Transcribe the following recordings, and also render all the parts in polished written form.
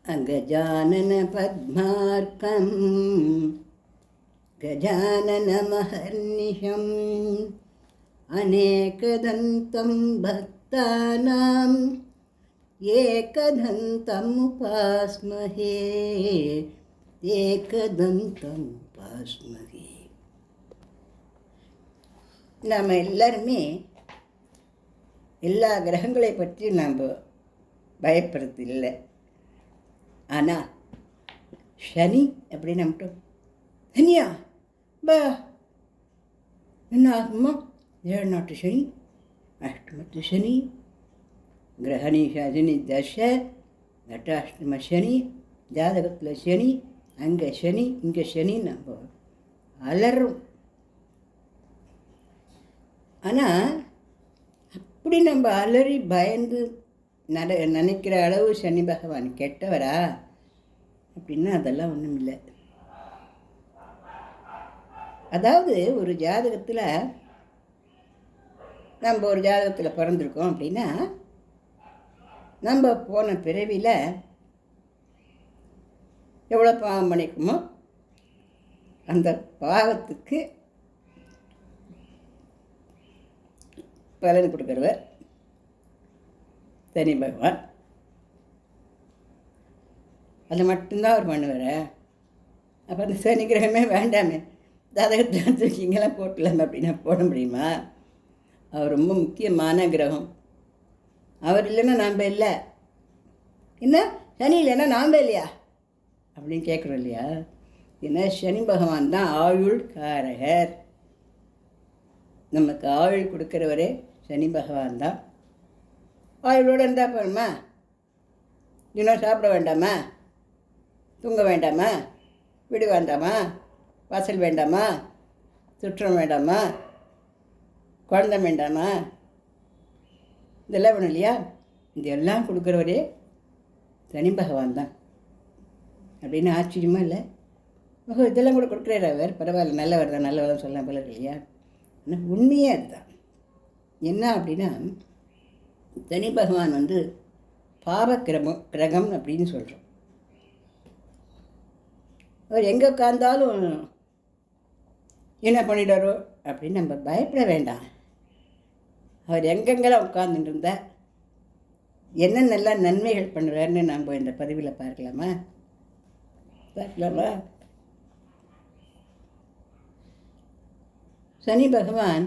அகஜானன பத்மார்க்கம் கஜானனமஹர்நிஷம் அநேகதந்தம் பக்தானாம் ஏகதந்தம் உபாஸ்மஹே ஏகதந்தம் உபாஸ்மஹே. நாம் எல்லாருமே எல்லா கிரகங்களை பற்றி நாம் பயப்படுறது இல்லை. ஆனால் சனி அப்படின்னு நம்மட்டோம், சனியா பா என்ன ஆகுமா? 7 நாட்டு சனி, அஷ்டமத்து சனி, கிரகணீஷா சனி தசை, நட்டாஷ்டம சனி, ஜாதகத்தில் சனி, அங்கே சனி இங்கே சனி, நம்ம அலறும். ஆனால் அப்படி நம்ம அலறி பயந்து நினைக்கிற அளவு சனி பகவான் கெட்டவரா அப்படின்னா அதெல்லாம் ஒன்றும் இல்லை. அதாவது ஒரு ஜாதகத்தில் நம்ம ஒரு ஜாதகத்தில் பிறந்திருக்கோம் அப்படின்னா நம்ம போன பிறவியில் எவ்வளோ பாவம் பண்ணிக்குமோ அந்த பாவத்துக்கு பலன் கொடுக்குறவர் சனி பகவான். அதை மட்டும்தான் அவர் பண்ணுவார். அப்போ அந்த சனி கிரகமே வேண்டாமே, ஜாதகத்தில் தூக்கி இங்கெல்லாம் போட்டலாமே அப்படின்னா போட முடியுமா? அவர் ரொம்ப முக்கியமான கிரகம். அவர் இல்லைன்னா நாம் இல்லை. என்ன சனி இல்லைன்னா நாம் இல்லையா அப்படின்னு கேட்குறோம் இல்லையா? ஏன்னா சனி பகவான் தான் ஆயுள் காரகர். நமக்கு ஆயுள் கொடுக்குறவரே சனி பகவான் தான். ஆயுளோடு இருந்தால் போகணுமா? தினம் சாப்பிட வேண்டாமா? தூங்க வேண்டாமா? வீடு வேண்டாமா? வாசல் வேண்டாமா? சுற்றம் வேண்டாமா? குழந்தை வேண்டாமா? இதெல்லாம் வேணும் இல்லையா? இதெல்லாம் கொடுக்குறவரே சனி பகவான் தான் அப்படின்னு ஆச்சரியமா இல்லை? ஓஹோ, இதெல்லாம் கூட கொடுக்குறாரு அவர், பரவாயில்ல, நல்லவர் தான், நல்லவர் தான் சொல்லலாம் போல இருக்கு இல்லையா? ஆனால் உண்மையே அதுதான். என்ன அப்படின்னா சனி பகவான் பாவ கிரகம் அப்படின்னு சொல்கிறோம். அவர் எங்கே உட்கார்ந்தாலும் என்ன பண்ணிடாரோ அப்படின்னு நம்ம பயப்பட வேண்டாம். அவர் எங்கெங்கெல்லாம் உட்கார்ந்துட்டு இருந்தால் என்னென்னலாம் நன்மைகள் பண்ணுறாருன்னு நம்ம இந்த பதிவில் பார்க்கலாமா? சனி பகவான்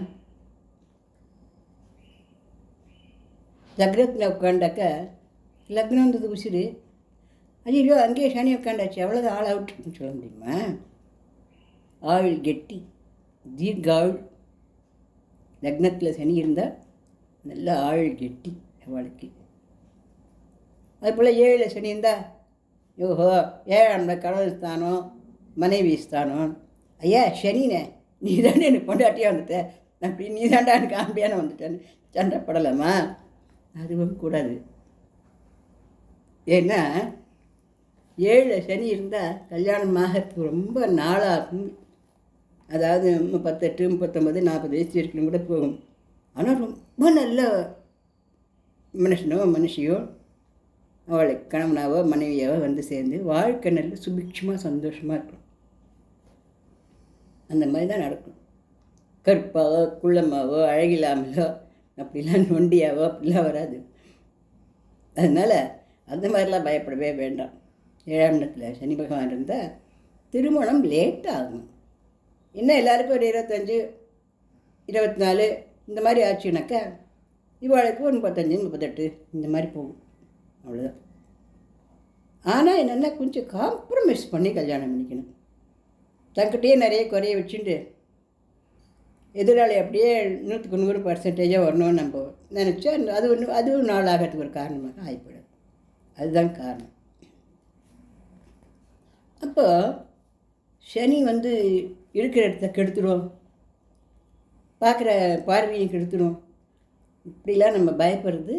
லக்னத்தில் உட்காண்டாக்க லக்னன்றது உசிறு. ஐயோ அங்கேயே சனி உட்காண்டாச்சு, அவ்வளோதான், ஆள் அவுட்னு சொல்ல முடியுமா? ஆயுள் கெட்டி, தீர்காயுள். லக்னத்தில் சனி இருந்தால் நல்ல ஆயுள் கெட்டி அவளுக்கு. அதுபோல் 7 சனி இருந்தால் ஓஹோ 7ஆம் கடவுள் ஸ்தானம், மனைவி ஸ்தானம். ஐயா சனினே, நீ தானே எனக்கு பொண்டாட்டியாக வந்துட்ட, அப்படி நீ தாண்டா எனக்கு ஆம்பியான வந்துட்டேன்னு சண்டை படலாமா? அதுவும் கூடாது. ஏன்னா 7 சனி இருந்தால் கல்யாணம் ஆகிறதுக்கு ரொம்ப நாளாகும். அதாவது 38, 39, 40 வயசு வரைக்கும் கூட போகும். ஆனால் ரொம்ப நல்ல மனுஷனோ மனுஷியோ அவளை கணவனாவோ மனைவியாவோ சேர்ந்து வாழ்க்கை நல்ல சுபிட்சமாக சந்தோஷமாக இருக்கும். அந்த மாதிரி தான் நடக்கும். கருப்பாவோ குள்ளமாவோ அழகில்லாமலோ அப்படிலாம் நொண்டியாவோ அப்படிலாம் வராது. அதனால் அந்த மாதிரிலாம் பயப்படவே வேண்டாம். 7ஆம் இடத்துல சனி பகவான் இருந்தால் திருமணம் லேட் ஆகும். இன்னும் எல்லாருக்கும் ஒரு 25, 24 இந்த மாதிரி ஆச்சுனாக்கா இவாளுக்கு ஒரு 35, 38 இந்த மாதிரி போகும், அவ்வளோதான். ஆனால் என்னென்னா கொஞ்சம் காம்ப்ரமைஸ் பண்ணி கல்யாணம் பண்ணிக்கணும். தங்கிட்டே நிறைய குறைய வச்சுட்டு எதிராளி அப்படியே 100க்கு 100% வரணும்னு நம்ம நினச்சா அதுவும் நாளாகிறதுக்கு ஒரு காரணமாக ஆகிப்படும். அதுதான் காரணம். அப்போ சனி இருக்கிற இடத்த கெடுத்துடும், பார்க்குற பார்வையை கெடுத்துடும். இப்படிலாம் நம்ம பயப்படுறது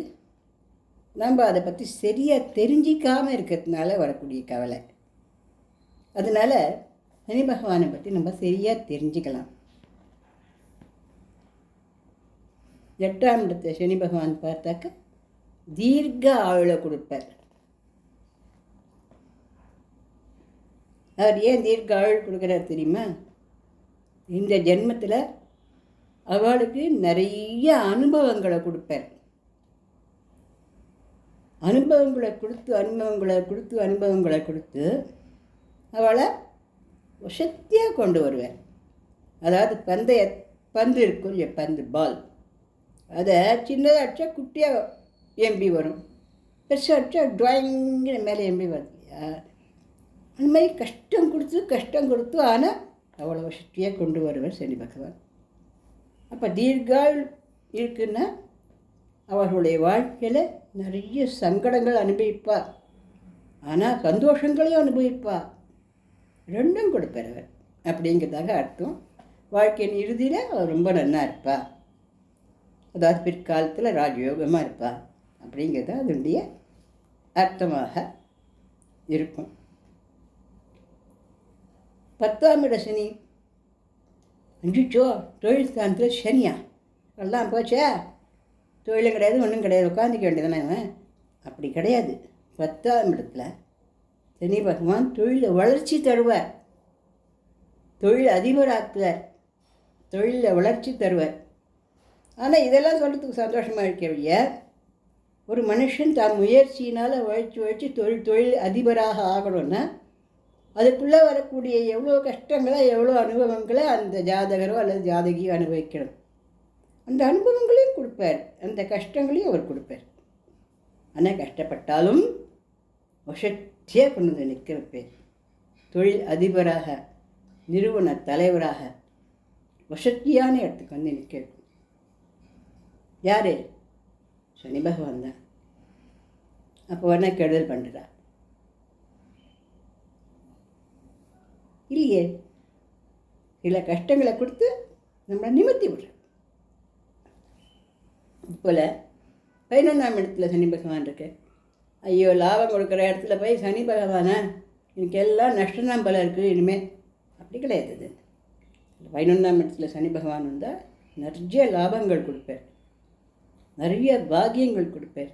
நம்ம அதை பற்றி சரியாக தெரிஞ்சிக்காமல் இருக்கிறதுனால வரக்கூடிய கவலை. அதனால் சனி பகவானை பற்றி நம்ம சரியாக தெரிஞ்சுக்கலாம். 8ஆம் இடத்தை சனி பகவான் பார்த்தாக்க தீர்க்க ஆயுளை கொடுப்பார். அவர் ஏன் தீர்க்க ஆயுள் கொடுக்குறார் தெரியுமா? இந்த ஜென்மத்தில் அவளுக்கு நிறைய அனுபவங்களை கொடுப்பார். அனுபவங்களை கொடுத்து அவளை சக்தியாக கொண்டு வருவார். அதாவது பந்து இருக்கும் இல்லையா, பந்து பால், அதை சின்னதாக அடித்தா குட்டியாக எம்பி வரும், பெருசாக அடித்தா ட்ராயிங்கிற மேலே எம்பி வருது இல்லையா? அந்த மாதிரி கஷ்டம் கொடுத்து ஆனால் அவ்வளோ சக்தியாக கொண்டு வருவார் சனி பகவான். அப்போ தீர்காள் இருக்குன்னா அவர்களுடைய வாழ்க்கையில் நிறைய சங்கடங்கள் அனுபவிப்பார், ஆனால் சந்தோஷங்களையும் அனுபவிப்பார். ரெண்டும் கொடுப்பார் அவர் அப்படிங்கிறதாக அர்த்தம். வாழ்க்கையின் இறுதியில் அவர் ரொம்ப நல்லா இருப்பா, அதாவது பிற்காலத்தில் ராஜயோகமாக இருப்பா அப்படிங்கிறது அதனுடைய அர்த்தமாக இருக்கும். 10ஆம் இட சனி, அஞ்சுச்சோ தொழில் ஸ்தானத்தில் சனியா எல்லாம் போச்சே, தொழிலும் கிடையாது ஒன்றும் கிடையாது, உட்காந்துக்க வேண்டியதானே அவன். அப்படி கிடையாது. 10ஆம் இடத்துல சனி பகவான் தொழிலை வளர்ச்சி தருவார், தொழில் அதிபராக்குவார், தொழிலில் வளர்ச்சி தருவார். ஆனால் இதெல்லாம் சொல்கிறதுக்கு சந்தோஷமாக இருக்கவில்லைய, ஒரு மனுஷன் தான் முயற்சியினால் உழைச்சி தொழில் அதிபராக ஆகணும்னா அதுக்குள்ளே வரக்கூடிய எவ்வளோ கஷ்டங்களை எவ்வளோ அனுபவங்களை அந்த ஜாதகரோ அல்லது ஜாதகியோ அனுபவிக்கணும். அந்த அனுபவங்களையும் கொடுப்பார், அந்த கஷ்டங்களையும் அவர் கொடுப்பார். ஆனால் கஷ்டப்பட்டாலும் வசத்தியாக கொண்டு வந்து நிற்க வைப்பார். தொழில் அதிபராக, நிறுவன தலைவராக வசத்தியான இடத்துக்கு வந்து நிற்க வைக்கும். யார்? சனி பகவான் தான். அப்போ வேணால் கெடுதல் பண்ணுறா இல்லையே, சில கஷ்டங்களை கொடுத்து நம்மளை நிமித்தி விடுற. இப்போல 11ஆம் இடத்துல சனி பகவான் இருக்கு. ஐயோ, லாபம் கொடுக்குற இடத்துல போய் சனி பகவானா எனக்கு எல்லாம் நஷ்டம்தான் போல இருக்குது இனிமேல், அப்படி கிடையாது. இது 11ஆம் இடத்துல சனி பகவான் வந்தால் நிறைய லாபங்கள் கொடுப்பார், நிறைய பாக்கியங்கள் கொடுப்பார்.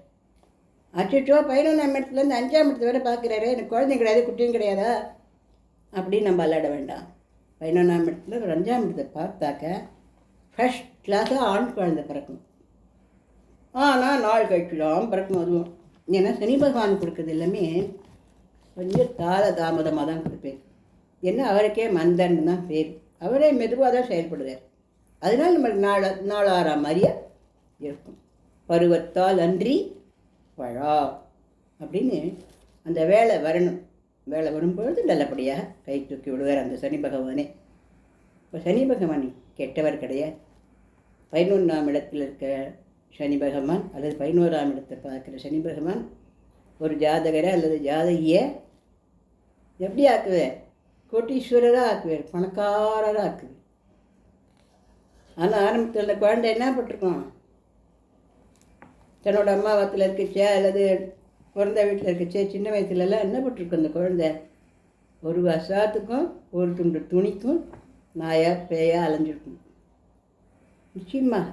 அச்சோ 11ஆம் இடத்துலேருந்து 5ஆம் இடத்துல வேறு பார்க்குறாரு, எனக்கு குழந்தைங்க கிடையாது குட்டியும் கிடையாதா அப்படின்னு நம்ம விளையாட வேண்டாம். 11ஆம் இடத்துல ஒரு 5ஆம் இடத்தை பார்த்தாக்க ஃபஸ்ட் கிளாஸாக ஆண் குழந்தை பிறக்கும். ஆனால் நாள் கழிச்சுலாம் பிறக்கும். அதுவும் ஏன்னா சனி பகவான் கொடுக்குறது எல்லாமே கொஞ்சம் தாமதமாக தான் கொடுப்பேன். ஏன்னா அவருக்கே மந்தன் தான் பேர், அவரே மெதுவாக தான் செயல்படுறார். அதனால் நம்மளுக்கு நாளாரா மாதிரியே இருக்கும். பருவத்தால் அன்றி பழா அப்படின்னு அந்த வேலை வரணும். வேலை வரும்பொழுது நல்லபடியாக கை தூக்கி விடுவார் அந்த சனி பகவானே. இப்போ சனி பகவான் கெட்டவர் கிடையாது. 11ஆம் இடத்தில் இருக்க சனி பகவான் அல்லது 11ஆம் இடத்தை பார்க்குற சனி பகவான் ஒரு ஜாதகரை அல்லது ஜாதகியை எப்படி ஆக்குவார்? கோட்டீஸ்வரராக ஆக்குவார், பணக்காரராக ஆக்குவார். ஆனால் ஆரம்பத்தில் அந்த குழந்தை என்ன பட்டிருக்கோம்? தன்னோட அம்மாவத்தில் இருக்குச்சே அல்லது பிறந்த வீட்டில் இருக்குச்சே, சின்ன வயசுலலாம் என்ன பட்டிருக்கோம்? அந்த குழந்தை ஒரு வருஷத்துக்கும் ஒரு துண்டு துணிக்கும் நாயா பேயா அலைஞ்சிருக்கும் நிச்சயமாக.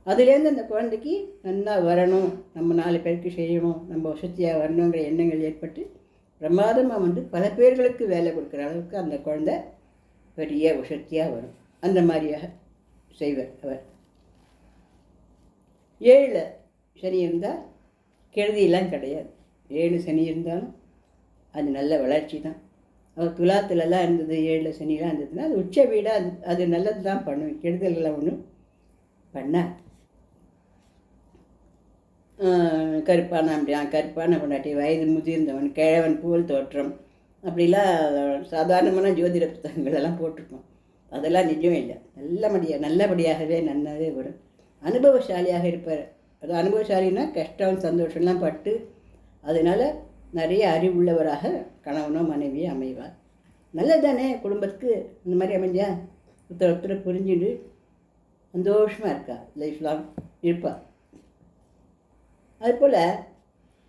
அதுலேருந்து அந்த குழந்தைக்கு நல்லா வரணும், நம்ம 4 பேருக்கு செய்யணும், நம்ம வசதியாக வரணுங்கிற எண்ணங்கள் ஏற்பட்டு பிரமாதமாக வந்து பல பேர்களுக்கு வேலை கொடுக்குற அளவுக்கு அந்த குழந்தை பெரிய வசதியாக வரும். அந்த மாதிரியாக செய்வார் அவர். 7 சனி இருந்தால் கெடுதியெல்லாம் கிடையாது. 7 சனி இருந்தாலும் அது நல்ல வளர்ச்சி தான். அவர் துலாத்துலலாம் இருந்தது, 7 சனிலாம் இருந்ததுன்னா அது உச்ச வீடாக அது நல்லது தான் பண்ணும், கெடுதல்கள்லாம் ஒன்றும் பண்ண. கருப்பான கொண்டாட்டி, வயது முதிர்ந்தவன், கிழவன் போல் தோற்றம், அப்படிலாம் சாதாரணமான ஜோதிட புத்தகங்களெல்லாம் போட்டிருக்கோம். அதெல்லாம் நிஜம் இல்லை. நல்லபடியாகவே நல்லாவே வரும். அனுபவசாலியாக இருப்பார். அது அனுபவசாலின்னா கஷ்டம் சந்தோஷம்லாம் பட்டு அதனால் நிறைய அறிவுள்ளவராக கணவனோ மனைவியோ அமைவார். நல்லது தானே குடும்பத்துக்கு இந்த மாதிரி அமைஞ்சா? ஒருத்தரை புரிஞ்சுட்டு சந்தோஷமாக இருக்கா, லைஃப் லாங் இருப்பாள். அதுபோல்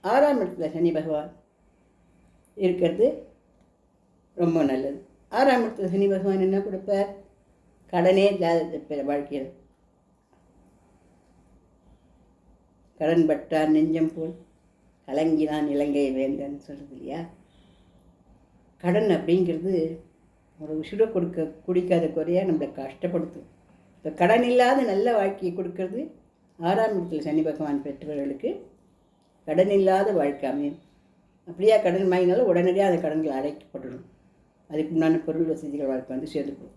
6ஆம் இடத்துல சனி பகவான் இருக்கிறது ரொம்ப நல்லது. 6ஆம் இடத்துல சனி பகவான் என்ன கொடுப்பார்? கடனே இல்லாத வாழ்க்கையில். கடன் பட்டார் நெஞ்சம் போல் கலங்கினான் இலங்கை வேந்தன் சொல்கிறது இல்லையா? கடன் அப்படிங்கிறது ஒரு உசுரை குடிக்காத குறையாக நம்மளை கஷ்டப்படுத்தும். இப்போ கடன் இல்லாத நல்ல வாழ்க்கையை கொடுக்கறது 6ஆம் இடத்துல சனி பகவான் பெற்றவர்களுக்கு கடன் இல்லாத வாழ்க்கை அமையும். அப்படியே கடன் வாங்கினாலும் உடனடியாக அந்த கடன்கள் அடைக்கப்பட்டுடும். அதுக்கு முன்னாடி பொருள் வசதிகள் வாழ்க்கை வந்து சேர்ந்துக்கும்.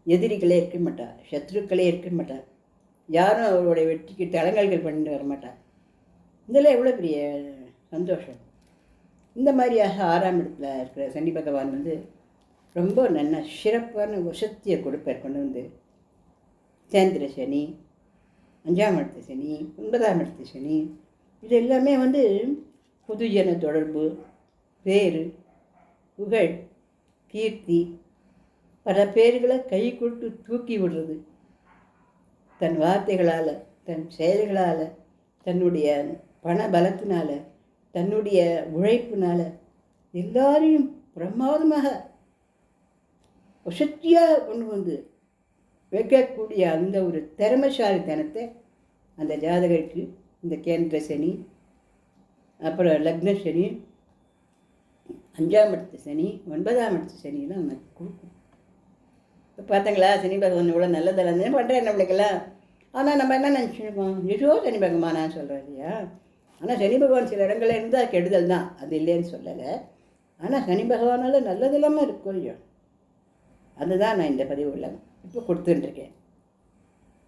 எதிரிகளே இருக்க மாட்டார், சத்ருக்களே இருக்க மாட்டார், யாரும் அவருடைய வெற்றிக்கு தளங்கல்கள் பண்ணிட்டு வர மாட்டார். இதில் எவ்வளோ பெரிய சந்தோஷம். இந்த மாதிரியாக 6ஆம் இடத்துல இருக்கிற சனி பகவான் வந்து ரொம்ப நல்ல சிறப்பான வசத்தியை கொடுப்பார். கொண்டு வந்து சேந்திர சனி, 5ஆம் இடத்து சனி, 9ஆம் இடத்து சனி, இது எல்லாமே வந்து பொதுஜன தொடர்பு, பேர், புகழ், கீர்த்தி, பல பேர்களை கை கொட்டு தூக்கி விடுறது. தன் வார்த்தைகளால், தன் செயல்களால், தன்னுடைய பண பலத்தினால், தன்னுடைய உழைப்பினால் எல்லாரையும் பிரமாதமாக வசதியாக கொண்டு வந்து வைக்கக்கூடிய அந்த ஒரு திறமைசாலித்தனத்தை அந்த ஜாதகருக்கு இந்த கேந்திர சனி, அப்புறம் லக்ன சனி, 5ஆம் இடத்து சனி, 9ஆம் இடத்து சனிலாம் நமக்கு கொடுக்கும். இப்போ பார்த்தங்களா, சனி பகவான் இவ்வளோ நல்லதெல்லாம் பண்ணுறேன் நம்மளுக்கெல்லாம். ஆனால் நம்ம என்ன நினச்சிருக்கோம், ஏதோ சனி பகவானான்னு சொல்கிறோம் இல்லையா. ஆனால் சனி பகவான் சில இடங்களில் இருந்தால் கெடுதல் தான், அது இல்லைன்னு சொல்லலை. ஆனால் சனி பகவானால் நல்லதெல்லாமல் இருக்கும் இல்லையோ, அதுதான் நான் இந்த பதிவுள்ள இப்போ கொடுத்துட்டுருக்கேன்.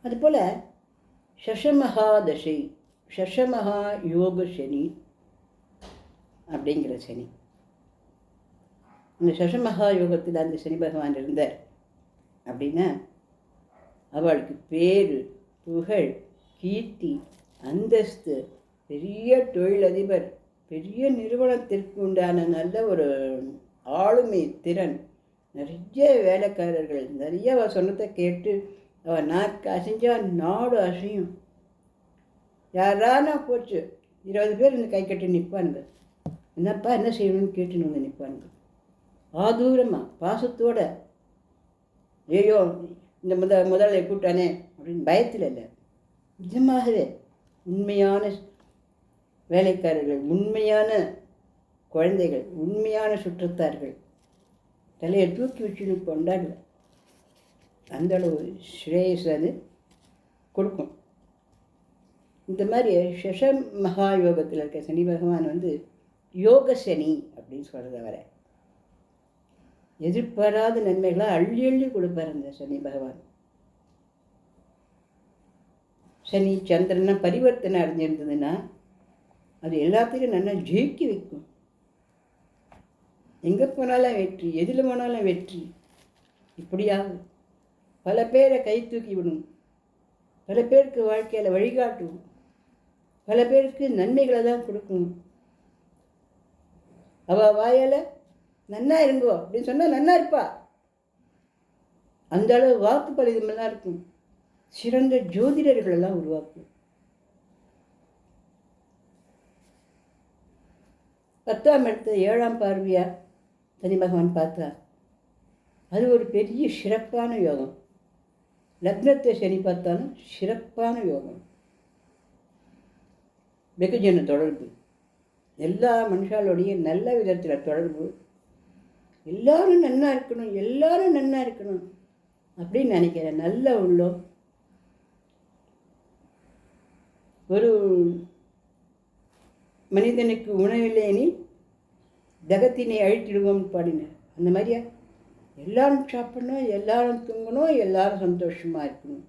அதுபோல் சஷமஹா தசை, சஷமஹா யோக சனி அப்படிங்கிற சனி, இந்த சஷமஹா யோகத்தில் அந்த சனி பகவான் இருந்தார் அப்படின்னா அவளுக்கு பேர், புகழ், கீர்த்தி, அந்தஸ்து, பெரிய தொழிலதிபர், பெரிய நிறுவனத்திற்கு உண்டான நல்ல ஒரு ஆளுமை திறன், நிறைய வேலைக்காரர்கள், நிறைய அவள் சொன்னதை கேட்டு அவள் நாக்கு அசைஞ்சால் நாடு அசையும். யாரானா போச்சு 20 பேர் இந்த கை கட்டி நிற்பானுங்க, என்னப்பா என்ன செய்யணும்னு கேட்டுன்னு வந்து நிற்பானுங்க. ஆதூரமாக பாசத்தோட, ஐயோ இந்த முதலை கூட்டானே அப்படின்னு பயத்தில் இல்லை, நிஜமாகவே உண்மையான வேலைக்காரர்கள், உண்மையான குழந்தைகள், உண்மையான சுற்றத்தார்கள் தலையை தூக்கி வச்சுன்னு கொண்டாடல. அந்தளவு ஸ்ரேயஸ் அது கொடுக்கும். இந்த மாதிரி சஷ மகா யோகத்தில் இருக்க சனி பகவான் வந்து யோக சனி அப்படின்னு சொல்கிறத வர எதிர்பாராத நன்மைகளை அள்ளி அள்ளி கொடுப்பார் அந்த சனி பகவான். சனி சந்திரனா பரிவர்த்தனை அடைஞ்சிருந்ததுன்னா அது எல்லாத்தையும் நல்லா ஜெயிக்கி வைக்கும். எங்கே போனாலும் வெற்றி, எதில் போனாலும் வெற்றி. இப்படியாகும். பல பேரை கை தூக்கி விடும், பல பேருக்கு வாழ்க்கையில் வழிகாட்டும், பல பேருக்கு நன்மைகளை தான் கொடுக்கும். அவள் வாயால் நன்னா இருங்கோ அப்படின்னு சொன்னால் நன்னா இருப்பா. அந்த அளவு வாக்கு பலிதமெல்லாம் இருக்கும். சிறந்த ஜோதிடர்களெல்லாம் உருவாக்கும். 10ஆம் இடத்தை 7ஆம் பார்வையாக சனி பகவான் பார்த்தா அது ஒரு பெரிய சிறப்பான யோகம். லக்னத்தை சனி பார்த்தாலும் சிறப்பான யோகம். வெகுஜன தொடர்பு, எல்லா மனுஷாலோடைய நல்ல விதத்தில் தொடர்பு, எல்லாரும் நன்னா இருக்கணும், எல்லாரும் நன்னா இருக்கணும் அப்படின்னு நினைக்கிறேன். நல்ல உள்ளம். ஒரு மனிதனுக்கு உணவில்லைனி ஜகத்தினை அழித்திடுவோம்னு பாடினார். அந்த மாதிரியா எல்லாரும் சாப்பிடணும், எல்லாரும் தூங்கணும், எல்லாரும் சந்தோஷமாக இருக்கணும்,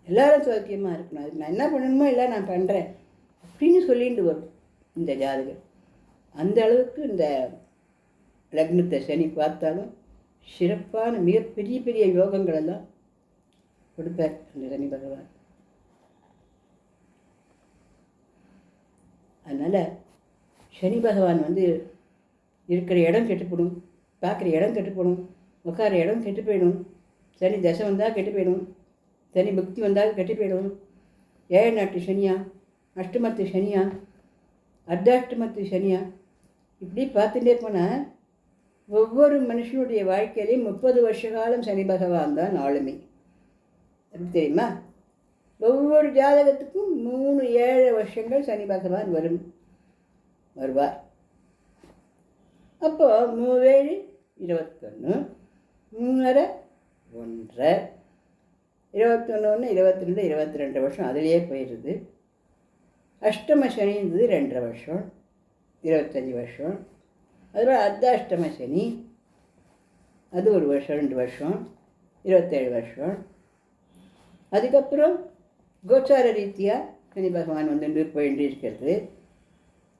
எல்லாரும் சௌக்கியமாக இருக்கணும். அதுக்கு நான் என்ன பண்ணணுமோ எல்லாம் நான் பண்ணுறேன் அப்படின்னு சொல்லிட்டு வரும் இந்த ஜாதகர். அந்த அளவுக்கு இந்த லக்னத்தை சனி பார்த்தாலும் சிறப்பான மிகப்பெரிய பெரிய யோகங்களெல்லாம் கொடுப்பார் அந்த சனி பகவான். அதனால் சனி பகவான் வந்து இருக்கிற இடம் கெட்டுப்படும், பார்க்குற இடம் கெட்டுப்படும், உட்கார இடம் கெட்டு போயிடும். சனி தசை வந்தால் கெட்டு போயிடும், சனி பக்தி வந்தால் கெட்டு போயிடும். 7 நாட்டு சனியா, அஷ்டமத்து சனியா, அர்த்தாஷ்டமத்து சனியா, இப்படி பார்த்துட்டே போனால் ஒவ்வொரு மனுஷனுடைய வாழ்க்கையிலையும் 30 வருஷ காலம் சனி பகவான் தான் ஆளுமை. எப்படி தெரியுமா? ஒவ்வொரு ஜாதகத்துக்கும் 3-7 வருஷங்கள் சனி பகவான் வருவார். அப்போது 3 21, 3 1 21 22 22 வருஷம் அதிலேயே போயிடுது. அஷ்டம சனி இருந்தது 2.5 வருஷம், 25 வருஷம். அதுபோல் அர்த்தாஷ்டம சனி, அது 1 வருஷம் 2 வருஷம், 27 வருஷம். அதுக்கப்புறம் கோச்சார ரீதியாக சனி பகவான் வந்து போயிட்டு இருக்கிறது.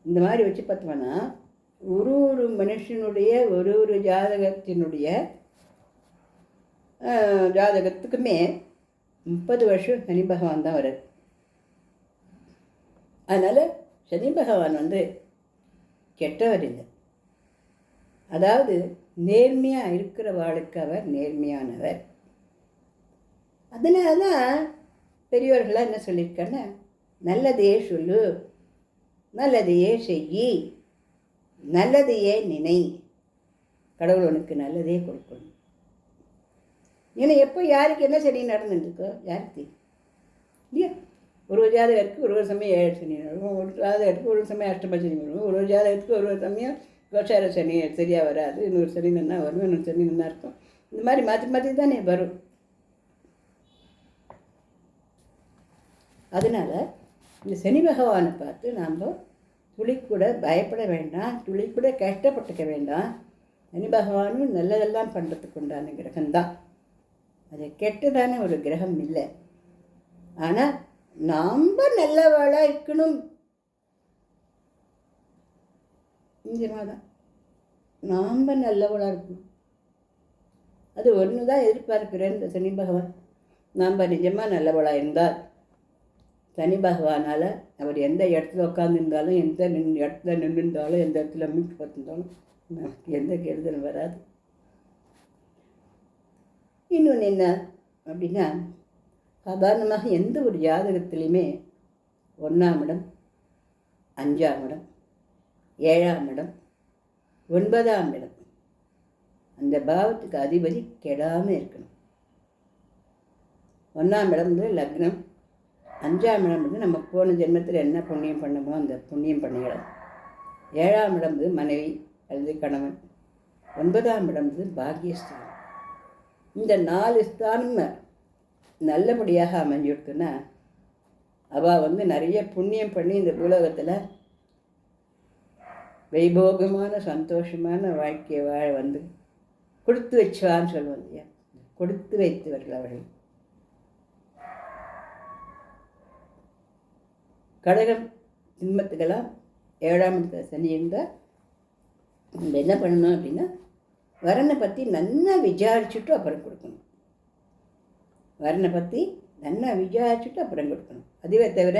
இந்த மாதிரி வச்சு பார்த்தோம்னா ஒரு மனுஷனுடைய ஒரு ஜாதகத்துக்குமே 30 வருஷம் சனி பகவான் தான் வருது. அதனால் சனி பகவான் வந்து கெட்டவர் இல்லை. அதாவது நேர்மையாக இருக்கிறவாளுக்கு அவர் நேர்மையானவர். அதனால தான் பெரியவர்களாக என்ன சொல்லியிருக்காங்கன்னா, நல்லதையே சொல்லு, நல்லதையே செய், நல்லதையே நினை, கடவுள் உனக்கு நல்லதே கொடுக்கணும். ஏன்னா எப்போ யாருக்கு என்ன சனி நடந்துட்டுருக்கோ யாருக்கு இல்லையா? ஒரு ஜாதகத்துக்கு ஒரு சமயம் 7 சனி நடக்கும், ஒரு ஜாதகத்துக்கு ஒரு சமயம் அஷ்டம சனி வரும், ஒரு ஜாதகத்துக்கு ஒரு சமயம் கோச்சார சனி சரியாக வராது, இன்னொரு சனி நல்லா வரும், இன்னொரு சனி நல்லா இருக்கும். இந்த மாதிரி மாற்றி மாற்றி தானே வரும். அதனால் இந்த சனி பகவானை பார்த்து நாம் துளி கூட பயப்பட வேண்டாம், துளி கூட கஷ்டப்பட்டுக்க வேண்டாம். சனி பகவானும் நல்லதெல்லாம் பண்ணுறதுக்கு உண்டான கிரகம்தான், அது கெட்டதான ஒரு கிரகம் இல்லை. ஆனால் நாம் நல்லவாளாக இருக்கணும். நிஜமாக தான் நாம் நல்லவளாக இருக்கணும். அது ஒன்று தான் எதிர்பார்க்கிறேன் இந்த சனி பகவான். நாம் நிஜமாக நல்லவளாக இருந்தால் சனி பகவானால் அவர் எந்த இடத்துல உட்காந்துருந்தாலும், எந்த இடத்துல நின்றுருந்தாலும், எந்த இடத்துல மீட்டு பார்த்துருந்தாலும் நமக்கு எந்த கெடுதலும் வராது. இன்னொன்று என்ன அப்படின்னா, சாதாரணமாக எந்த ஒரு ஜாதகத்துலேயுமே 1ஆம் இடம், 5ஆம் இடம், 7ஆம் இடம், 9ஆம் இடம், அந்த பாவத்துக்கு அதிபதி கெடாமல் இருக்கணும். 1ஆம் இடம் வந்து லக்னம், 5ஆம் இடம் வந்து நம்ம போன ஜென்மத்தில் என்ன புண்ணியம் பண்ணமோ அந்த புண்ணியம் பண்ணிக்கலாம். 7ஆம் இடம் வந்து மனைவி அல்லது கணவன், 9ஆம் இடம் வந்து பாக்கியஸ்தானம். இந்த 4 ஸ்தானம் நல்லபடியாக அமைஞ்சுடுத்துன்னா அவள் வந்து நிறைய புண்ணியம் பண்ணி இந்த உலகத்தில் வைபோகமான சந்தோஷமான வாழ்க்கையை வாழ வந்து கொடுத்து வச்சுவான்னு சொல்லுவோம் இல்லையா, கொடுத்து வைத்தவர்கள் அவர்கள். கடகம் சிம்மத்துக்கெல்லாம் 7ஆம் இடத்துல சனி இருந்தால் நம்ம என்ன பண்ணணும் அப்படின்னா, வரனை பற்றி நல்லா விசாரிச்சுட்டு அப்புறம் கொடுக்கணும். வரனை பற்றி நல்லா விசாரிச்சுட்டு அப்புறம் கொடுக்கணும். அதுவே தவிர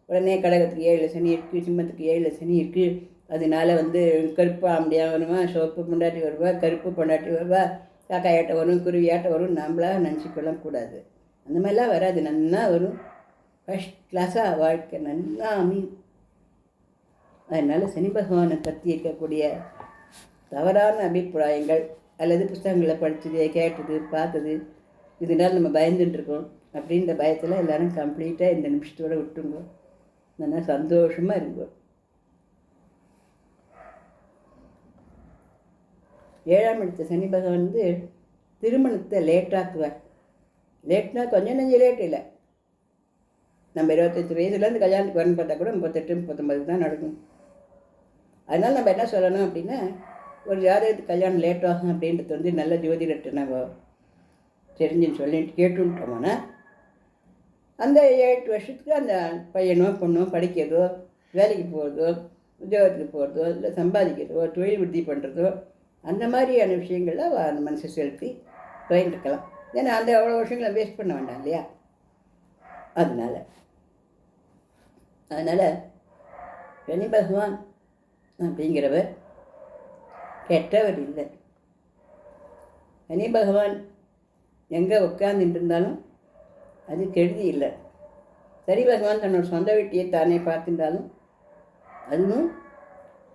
உடனே கடகத்துக்கு 7 சனி இருக்குது, சிம்மத்துக்கு 7 சனி இருக்குது, அதனால வந்து கருப்பு ஆம்படியாக வருவா, சிவப்பு பொண்டாட்டி வருவா, கருப்பு பொண்டாட்டி வருவா, காக்காயாட்ட வரும், குருவியாட்ட வரும், நம்மளாக நினச்சிக்கலாம் கூடாது. அந்த மாதிரிலாம் வராது, நல்லா வரும். ஃபஸ்ட் கிளாஸாக வாழ்க்கை நல்லா அமையும். அதனால் சனி பகவானை பற்றி இருக்கக்கூடிய தவறான அபிப்பிராயங்கள் அல்லது புத்தகங்களை படித்தது, கேட்டது, பார்த்தது, இதனால் நம்ம பயந்துட்டுருக்கோம் அப்படின்ற பயத்தில் எல்லோரும் கம்ப்ளீட்டாக இந்த நிமிஷத்தோடு விட்டுருங்க. நல்லா சந்தோஷமாக இருக்கும். 7ஆம் இடத்த சனி பகவான் வந்து திருமணத்தை லேட்டாக்குவார். லேட்னா கொஞ்சம் நெஞ்சம் லேட் இல்லை. நம்ம 28 வயசுலேருந்து கல்யாணத்துக்கு வரணும்னு பார்த்தா கூட 38 39 தான் நடக்கும். அதனால் நம்ம என்ன சொல்லணும் அப்படின்னா, ஒரு ஜாதகத்துக்கு கல்யாணம் லேட் ஆகும் அப்படின்றது வந்து நல்ல ஜோதிடத்தை நம்ம தெரிஞ்சுன்னு சொல்லிட்டு கேட்டுட்டோம்னா, அந்த 8 வருஷத்துக்கு அந்த பையனோ பொண்ணோ படிக்கிறதோ, வேலைக்கு போகிறதோ, உத்தியோகத்துக்கு போகிறதோ, இல்லை சம்பாதிக்கிறதோ, தொழில் விருத்தி பண்ணுறதோ, அந்த மாதிரியான விஷயங்களில் அந்த மனசை செலுத்தி போயின்னு இருக்கலாம். ஏன்னா அந்த அவ்வளோ வருஷங்களை வேஸ்ட் பண்ண வேண்டாம் இல்லையா? அதனால் சனி பகவான் அப்படிங்கிறவர் கெட்டவர் இல்லை. சனி பகவான் எங்கே உட்கார்ந்துட்டு இருந்தாலும் அது கெடுதி இல்லை. சனி பகவான் தன்னோட சொந்த வீட்டையே தானே பார்த்துட்டாலும் அதுவும்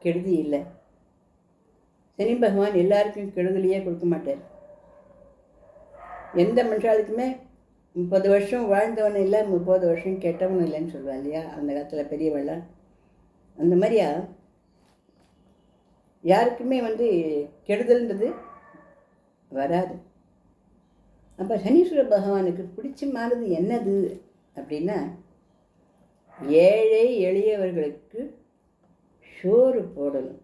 கெடுதி இல்லை. சனி பகவான் எல்லாருக்கும் கெடுதலையே கொடுக்க மாட்டார். எந்த மனுஷாளுக்குமே 30 வருஷம் வாழ்ந்தவன் இல்லை, 30 வருஷம் கெட்டவன் இல்லைன்னு சொல்லுவா இல்லையா அந்த காலத்தில் பெரியவெல்லாம். அந்த மாதிரியா யாருக்குமே கெடுதல்ன்றது வராது. அப்போ சனீஸ்வர பகவானுக்கு பிடிச்சமானது என்னது அப்படின்னா, ஏழை எளியவர்களுக்கு சோறு போடணும்,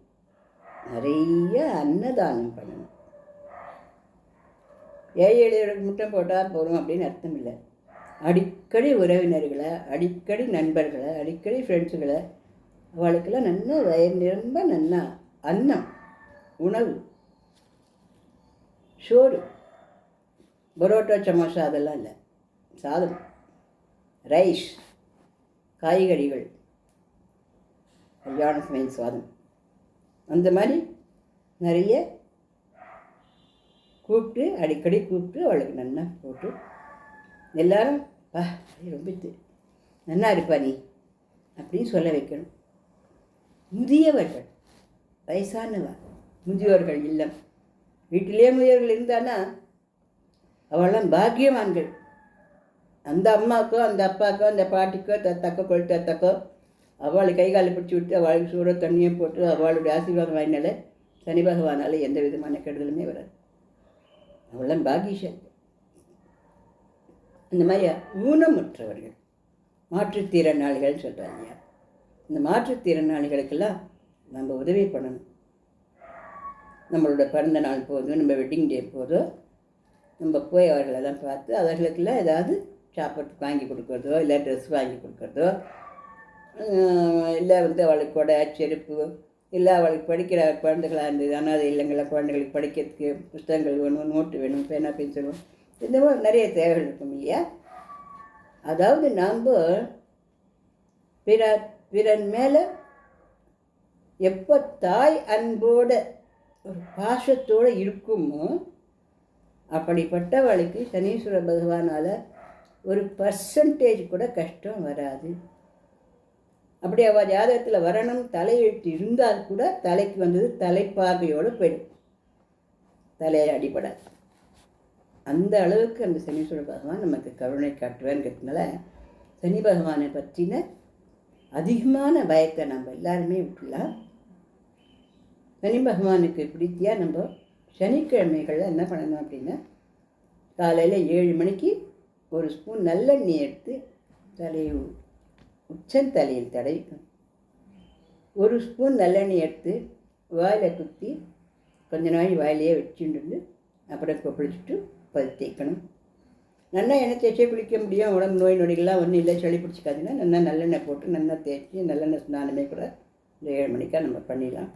நிறைய அன்னதானம் பண்ணணும். ஏழை எளியவர்களுக்கு முட்டை போட்டால் போகிறோம் அப்படின்னு அர்த்தம் இல்லை. அடிக்கடி உறவினர்களை, அடிக்கடி நண்பர்களை, அடிக்கடி ஃப்ரெண்ட்ஸுகளை, அவளுக்கெல்லாம் நல்லா வயிறு நிரம்ப நல்லா அன்னம், உணவு, சோறு, பரோட்டா சமோசா அதெல்லாம் இல்லை, சாதம், ரைஸ், காய்கறிகள், கல்யாண சமையல் சாதம், அந்த மாதிரி நிறைய கூப்பிட்டு அடிக்கடி கூப்பிட்டு அவளுக்கு நல்லா போட்டு எல்லாரும் ரொம்ப நல்லா இருப்பா நீ அப்படின்னு சொல்ல வைக்கணும். முதியவர்கள், வயசானவா, முதியோர்கள் இல்லம், வீட்டிலே முதியோர்கள் இருந்தான்னா அவெல்லாம் பாக்கியவான்கள். அந்த அம்மாக்கோ அந்த அப்பாக்கோ அந்த பாட்டிக்கோ தத்தக்கோ கொழுத்தக்கோ அவளை கை காலை பிடிச்சி விட்டு அவளுக்கு சூட தண்ணியை போட்டு அவளுடைய ஆசீர்வாதம் வாங்கினால சனி பகவானால் எந்த விதமான கெடுதலுமே வராது. அவெல்லாம் பாக்கியசாலி. இந்த மாதிரி ஊனமுற்றவர்கள், மாற்றுத்திறனாளிகள் சொல்கிறாங்க. இந்த மாற்றுத்திறனாளிகளுக்கெல்லாம் நம்ம உதவி பண்ணணும். நம்மளோட பிறந்த நாள் போதும், நம்ம வெட்டிங் டே போதும், நம்ம போய் அவர்களெல்லாம் பார்த்து அவர்களுக்கெல்லாம் ஏதாவது சாப்பிட்றதுக்கு வாங்கி கொடுக்குறதோ, இல்லை ட்ரெஸ் வாங்கி கொடுக்குறதோ, இல்லை அவளுக்கு கொடை, செருப்பு, இல்லை அவளுக்கு படிக்கிற குழந்தைகளாக இருந்தது அனாதை இல்லைங்களா, குழந்தைகளுக்கு படிக்கிறதுக்கு புத்தகங்கள் வேணும், நோட்டு வேணும், பேனா பென்சில் வேணும், இந்த மாதிரி நிறைய தேவைகள் இருக்கும் இல்லையா. அதாவது நாம் பிறன் மேலே எப்போ தாய் அன்போட ஒரு பாசத்தோடு இருக்குமோ அப்படிப்பட்டவளுக்கு சனீஸ்வர பகவானால் ஒரு பர்சன்டேஜ் கூட கஷ்டம் வராது. அப்படி அவள் ஜாதகத்தில் வரணும் தலையெழுத்து இருந்தால் கூட தலைக்கு வந்தது தலைப்பாகையோடு போயிடும், தலையில் அடிபடாது. அந்த அளவுக்கு அந்த சனீஸ்வர பகவான் நமக்கு கருணை காட்டுவார்ங்கிறதுனால சனி பகவானை பற்றின அதிகமான பயத்தை நம்ம எல்லாருமே விட்டுலாம். சனி பகவானுக்கு பிடித்தியாக நம்ம சனிக்கிழமைகளில் என்ன பண்ணணும் அப்படின்னா, காலையில் 7 மணிக்கு ஒரு ஸ்பூன் நல்லெண்ணெய் எடுத்து உச்சந்தலையில் தடவிக்கணும். ஒரு ஸ்பூன் நல்லெண்ணெய் எடுத்து வாயில் குத்தி கொஞ்ச நாள் வாயிலையே வச்சுட்டு அப்புறம் கொப்பளிச்சுட்டு தேய்க்கணும். நல்லா எண்ணெய் தேய்ச்சே குளிக்க முடியும். உடம்பு நோய் நொடிகள்லாம் ஒன்றும் இல்லை, சளி பிடிச்சிக்காதுன்னா நல்லா நல்லெண்ணெய் போட்டு நல்லா தேய்ச்சி நல்லெண்ணெய் ஸ்நானமே கூட இந்த 7 மணிக்காக நம்ம பண்ணிடலாம்.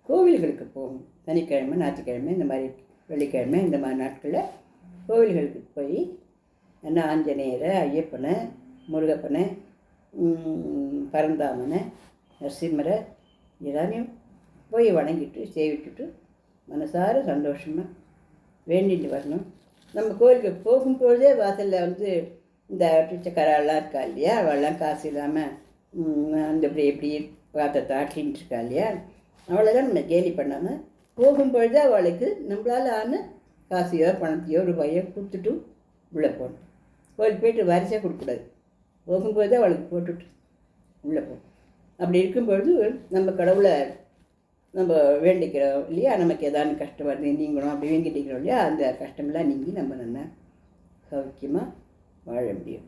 கோவில்களுக்கு போகும். சனிக்கிழமை, ஞாயிற்றுக்கிழமை, இந்த மாதிரி வெள்ளிக்கிழமை, இந்த மாதிரி நாட்களில் கோவில்களுக்கு போய் என்ன ஆஞ்சநேயரை, ஐயப்பனை, முருகப்பனை, பரந்தாமனை, நரசிம்மரை எல்லாரையும் போய் வணங்கிட்டு சேவிட்டுட்டு மனசார சந்தோஷமாக வேண்டிட்டு வரணும். நம்ம கோயிலுக்கு போகும்போதே வாசலில் இந்த பிச்சைக்காரெல்லாம் இருக்கா இல்லையா, அவளெல்லாம் காசு இல்லாமல் அந்த இப்படி பார்த்த தாட்டின்ட்டு இருக்கா இல்லையா, அவளைதான் நம்ம கேலி பண்ணாமல் போகும்பொழுது அவளுக்கு நம்மளால் ஆன காசையோ பணத்தையோ ரூபாயோ கொடுத்துட்டு உள்ளே போகணும். கோயிலுக்கு போய்ட்டு வரிசையாக கொடுக்கக்கூடாது, போகும்போது அவளுக்கு போட்டுட்டு உள்ளே போகும். அப்படி இருக்கும்பொழுது நம்ம கடவுளை நம்ம வேண்டிக்கிறோம் இல்லையா, நமக்கு ஏதாவது கஷ்டம் வருது நீங்களும் அப்படி வேண்டிக்கிறோம் இல்லையா, அந்த கஷ்டமெல்லாம் நீங்கி நம்ம நல்லா சௌக்கியமாக வாழ முடியும்.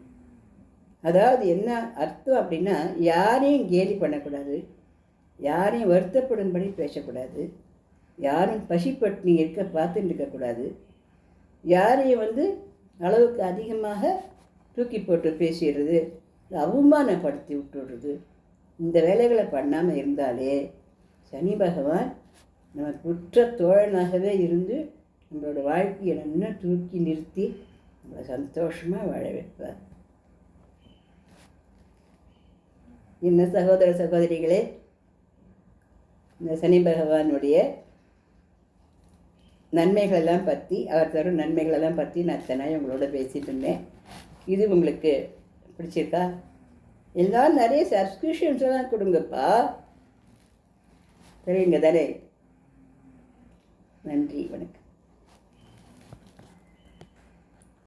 அதாவது என்ன அர்த்தம் அப்படின்னா, யாரையும் கேலி பண்ணக்கூடாது, யாரையும் வருத்தப்படும்படி பேசக்கூடாது, யாரும் பசிப்பட்டினி இருக்க பார்த்துட்டு இருக்கக்கூடாது, யாரையும் அளவுக்கு அதிகமாக தூக்கி போட்டு பேசிடுறது, அவமானப்படுத்தி விட்டுடுறது, இந்த வேலைகளை பண்ணாமல் இருந்தாலே சனி பகவான் நமக்கு உற்ற தோழனாகவே இருந்து நம்மளோட வாழ்க்கையை நல்லா தூக்கி நிறுத்தி நம்மளை சந்தோஷமாக வாழ வைப்பார். என்ன சகோதர சகோதரிகளே, இந்த சனி பகவானுடைய நன்மைகளெல்லாம் பற்றி, அவர் தரும் நன்மைகளெல்லாம் பற்றி நான் இத்தனை உங்களோட பேசிகிட்டு இருந்தேன். இது உங்களுக்கு பிடிச்சிருக்கா? எல்லோரும் நிறைய சப்ஸ்கிரிப்ஷன்ஸ் எல்லாம் கொடுங்கப்பா, சரிங்க தானே? நன்றி, வணக்கம்.